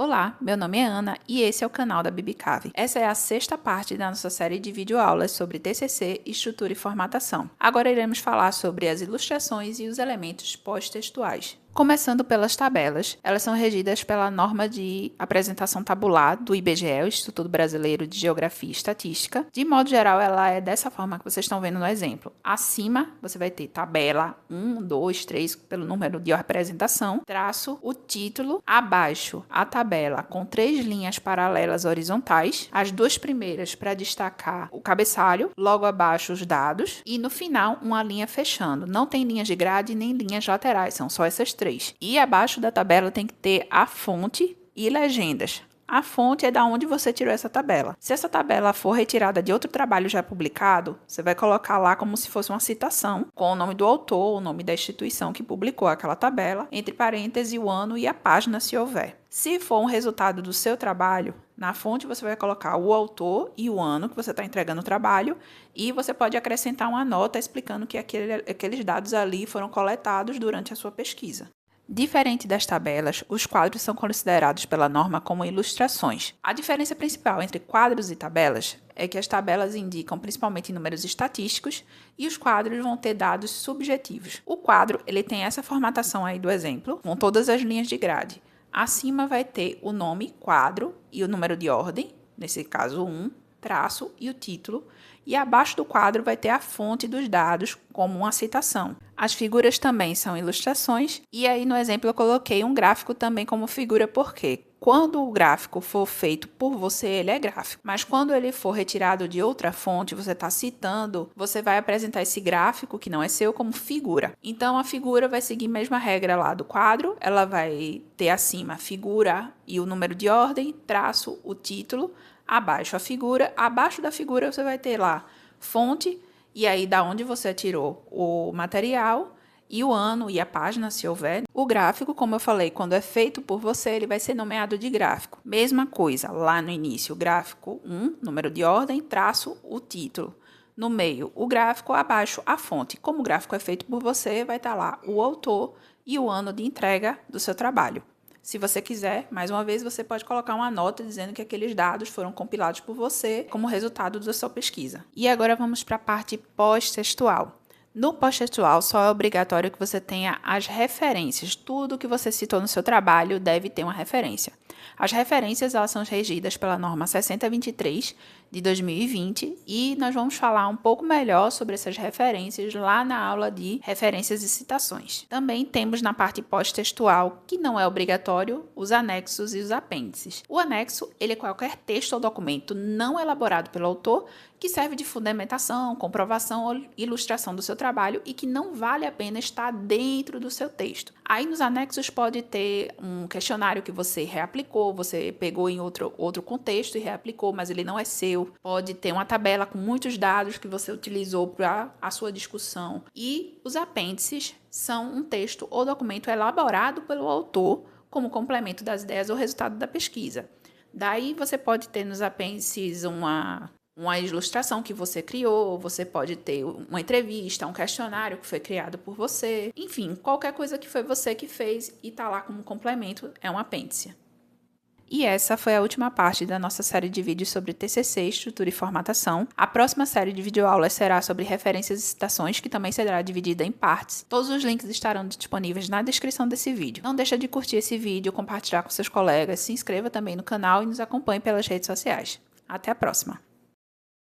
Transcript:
Olá, meu nome é Ana e esse é o canal da Bibicave. Essa é a sexta parte da nossa série de videoaulas sobre TCC, estrutura e formatação. Agora iremos falar sobre as ilustrações e os elementos pós-textuais. Começando pelas tabelas, elas são regidas pela norma de apresentação tabular do IBGE, o Instituto Brasileiro de Geografia e Estatística. De modo geral, ela é dessa forma que vocês estão vendo no exemplo. Acima, você vai ter tabela 1, 2, 3, pelo número de apresentação, traço, o título, abaixo, a tabela com 3 linhas paralelas horizontais, as duas primeiras para destacar o cabeçalho, logo abaixo os dados, e no final uma linha fechando. Não tem linhas de grade nem linhas laterais, são só essas 3. E abaixo da tabela tem que ter a fonte e legendas. A fonte é da onde você tirou essa tabela. Se essa tabela for retirada de outro trabalho já publicado, você vai colocar lá como se fosse uma citação, com o nome do autor, o nome da instituição que publicou aquela tabela, entre parênteses o ano e a página, se houver. Se for um resultado do seu trabalho, na fonte você vai colocar o autor e o ano que você está entregando o trabalho, e você pode acrescentar uma nota explicando que aqueles dados ali foram coletados durante a sua pesquisa. Diferente das tabelas, os quadros são considerados pela norma como ilustrações. A diferença principal entre quadros e tabelas é que as tabelas indicam principalmente números estatísticos e os quadros vão ter dados subjetivos. O quadro ele tem essa formatação aí do exemplo, com todas as linhas de grade. Acima vai ter o nome, quadro, e o número de ordem, nesse caso 1, traço e o título, e abaixo do quadro vai ter a fonte dos dados como uma citação. As figuras também são ilustrações, e aí no exemplo eu coloquei um gráfico também como figura porque quando o gráfico for feito por você, ele é gráfico, mas quando ele for retirado de outra fonte, você está citando, você vai apresentar esse gráfico, que não é seu, como figura. Então a figura vai seguir a mesma regra lá do quadro, ela vai ter acima a figura e o número de ordem, traço, o título, abaixo a figura, abaixo da figura você vai ter lá fonte, e aí da onde você tirou o material, e o ano e a página, se houver. O gráfico, como eu falei, quando é feito por você, ele vai ser nomeado de gráfico. Mesma coisa, lá no início, gráfico 1, número de ordem, traço, o título. No meio, o gráfico, abaixo, a fonte. Como o gráfico é feito por você, vai estar lá o autor e o ano de entrega do seu trabalho. Se você quiser, mais uma vez, você pode colocar uma nota dizendo que aqueles dados foram compilados por você como resultado da sua pesquisa. E agora vamos para a parte pós-textual. No pós-textual, só é obrigatório que você tenha as referências. Tudo que você citou no seu trabalho deve ter uma referência. As referências elas são regidas pela norma 6023 de 2020 e nós vamos falar um pouco melhor sobre essas referências lá na aula de referências e citações. Também temos na parte pós-textual, que não é obrigatório, os anexos e os apêndices. O anexo ele é qualquer texto ou documento não elaborado pelo autor que serve de fundamentação, comprovação ou ilustração do seu trabalho e que não vale a pena estar dentro do seu texto. Aí nos anexos pode ter um questionário que você reaplicou, você pegou em outro contexto e reaplicou, mas ele não é seu. Pode ter uma tabela com muitos dados que você utilizou para a sua discussão. E os apêndices são um texto ou documento elaborado pelo autor como complemento das ideias ou resultado da pesquisa. Daí você pode ter nos apêndices uma ilustração que você criou, você pode ter uma entrevista, um questionário que foi criado por você. Enfim, qualquer coisa que foi você que fez e está lá como complemento é um apêndice. E essa foi a última parte da nossa série de vídeos sobre TCC, estrutura e formatação. A próxima série de videoaulas será sobre referências e citações, que também será dividida em partes. Todos os links estarão disponíveis na descrição desse vídeo. Não deixa de curtir esse vídeo, compartilhar com seus colegas, se inscreva também no canal e nos acompanhe pelas redes sociais. Até a próxima!